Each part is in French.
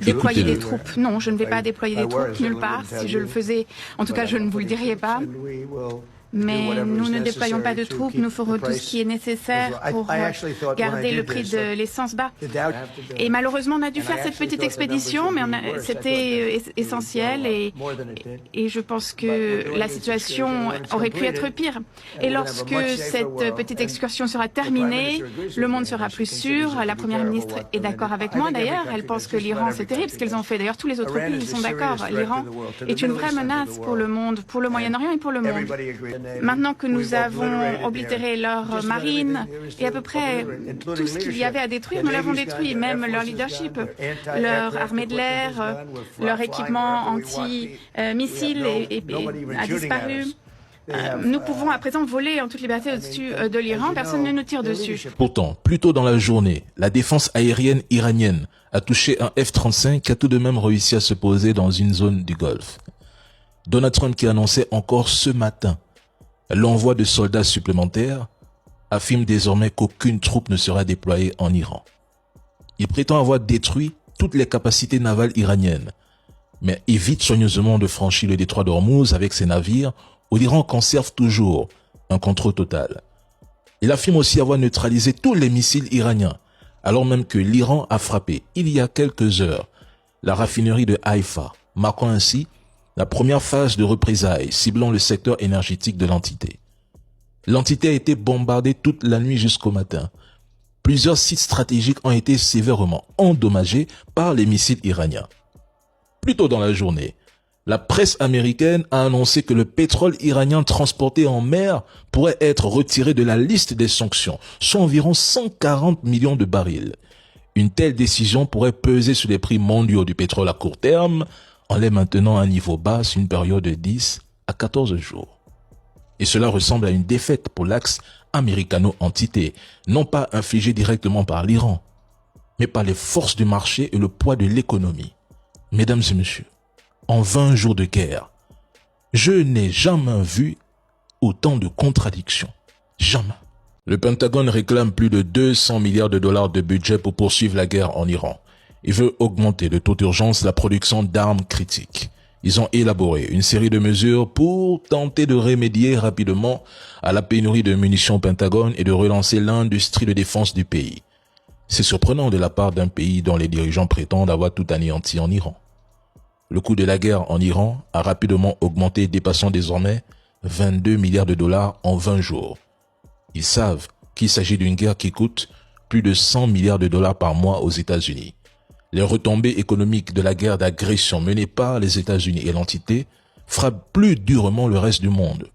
Déployer des troupes? Non, je ne vais pas déployer des troupes nulle part. Si je le faisais, en tout cas, je ne vous le dirais pas. Mais nous ne déployons pas de troupes, nous ferons tout ce qui est nécessaire pour garder le prix de l'essence bas. Et malheureusement, on a dû faire cette petite expédition, mais c'était essentiel et je pense que la situation aurait pu être pire. Et lorsque cette petite excursion sera terminée, le monde sera plus sûr. La Première ministre est d'accord avec moi d'ailleurs. Elle pense que l'Iran, c'est terrible ce qu'ils ont fait. D'ailleurs, tous les autres pays sont d'accord. L'Iran est une vraie menace pour le monde, pour le Moyen-Orient et pour le monde. Maintenant que nous avons oblitéré leur marine et à peu près tout ce qu'il y avait à détruire, nous l'avons détruit, même leur leadership, leur armée de l'air, leur équipement anti-missiles a disparu. Nous pouvons à présent voler en toute liberté au-dessus de l'Iran, personne ne nous tire dessus. Pourtant, plus tôt dans la journée, la défense aérienne iranienne a touché un F-35 qui a tout de même réussi à se poser dans une zone du Golfe. Donald Trump, qui annonçait encore ce matin l'envoi de soldats supplémentaires, affirme désormais qu'aucune troupe ne sera déployée en Iran. Il prétend avoir détruit toutes les capacités navales iraniennes, mais évite soigneusement de franchir le détroit d'Ormuz avec ses navires où l'Iran conserve toujours un contrôle total. Il affirme aussi avoir neutralisé tous les missiles iraniens, alors même que l'Iran a frappé, il y a quelques heures, la raffinerie de Haïfa, marquant ainsi la première phase de représailles ciblant le secteur énergétique de l'entité. L'entité a été bombardée toute la nuit jusqu'au matin. Plusieurs sites stratégiques ont été sévèrement endommagés par les missiles iraniens. Plus tôt dans la journée, la presse américaine a annoncé que le pétrole iranien transporté en mer pourrait être retiré de la liste des sanctions, soit environ 140 millions de barils. Une telle décision pourrait peser sur les prix mondiaux du pétrole à court terme, en les maintenant à un niveau bas sur une période de 10 à 14 jours. Et cela ressemble à une défaite pour l'axe américano-entité, non pas infligée directement par l'Iran, mais par les forces du marché et le poids de l'économie. Mesdames et messieurs, en 20 jours de guerre, je n'ai jamais vu autant de contradictions. Jamais. Le Pentagone réclame plus de 200 milliards de dollars de budget pour poursuivre la guerre en Iran. Il veut augmenter de toute urgence la production d'armes critiques. Ils ont élaboré une série de mesures pour tenter de remédier rapidement à la pénurie de munitions au Pentagone et de relancer l'industrie de défense du pays. C'est surprenant de la part d'un pays dont les dirigeants prétendent avoir tout anéanti en Iran. Le coût de la guerre en Iran a rapidement augmenté, dépassant désormais 22 milliards de dollars en 20 jours. Ils savent qu'il s'agit d'une guerre qui coûte plus de 100 milliards de dollars par mois aux États-Unis. Les retombées économiques de la guerre d'agression menée par les États-Unis et l'entité frappent plus durement le reste du monde.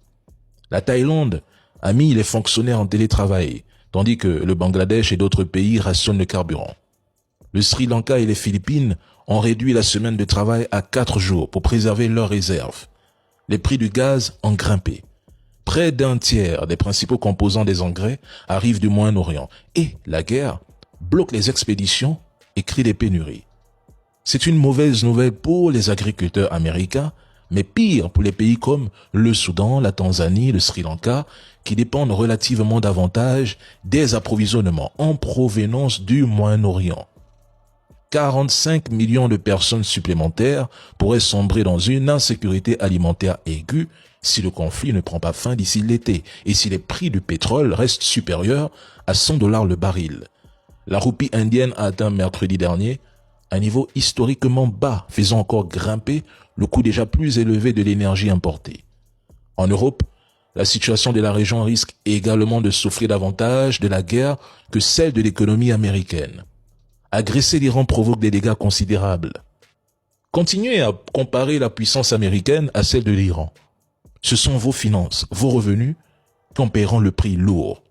La Thaïlande a mis les fonctionnaires en télétravail, tandis que le Bangladesh et d'autres pays rationnent le carburant. Le Sri Lanka et les Philippines ont réduit la semaine de travail à 4 jours pour préserver leurs réserves. Les prix du gaz ont grimpé. Près d'un tiers des principaux composants des engrais arrivent du Moyen-Orient et la guerre bloque les expéditions et crée des pénuries. C'est une mauvaise nouvelle pour les agriculteurs américains, mais pire pour les pays comme le Soudan, la Tanzanie, le Sri Lanka, qui dépendent relativement davantage des approvisionnements en provenance du Moyen-Orient. 45 millions de personnes supplémentaires pourraient sombrer dans une insécurité alimentaire aiguë si le conflit ne prend pas fin d'ici l'été et si les prix du pétrole restent supérieurs à 100 $ le baril. La roupie indienne a atteint mercredi dernier un niveau historiquement bas, faisant encore grimper le coût déjà plus élevé de l'énergie importée. En Europe, la situation de la région risque également de souffrir davantage de la guerre que celle de l'économie américaine. Agresser l'Iran provoque des dégâts considérables. Continuez à comparer la puissance américaine à celle de l'Iran. Ce sont vos finances, vos revenus qui en paieront le prix lourd.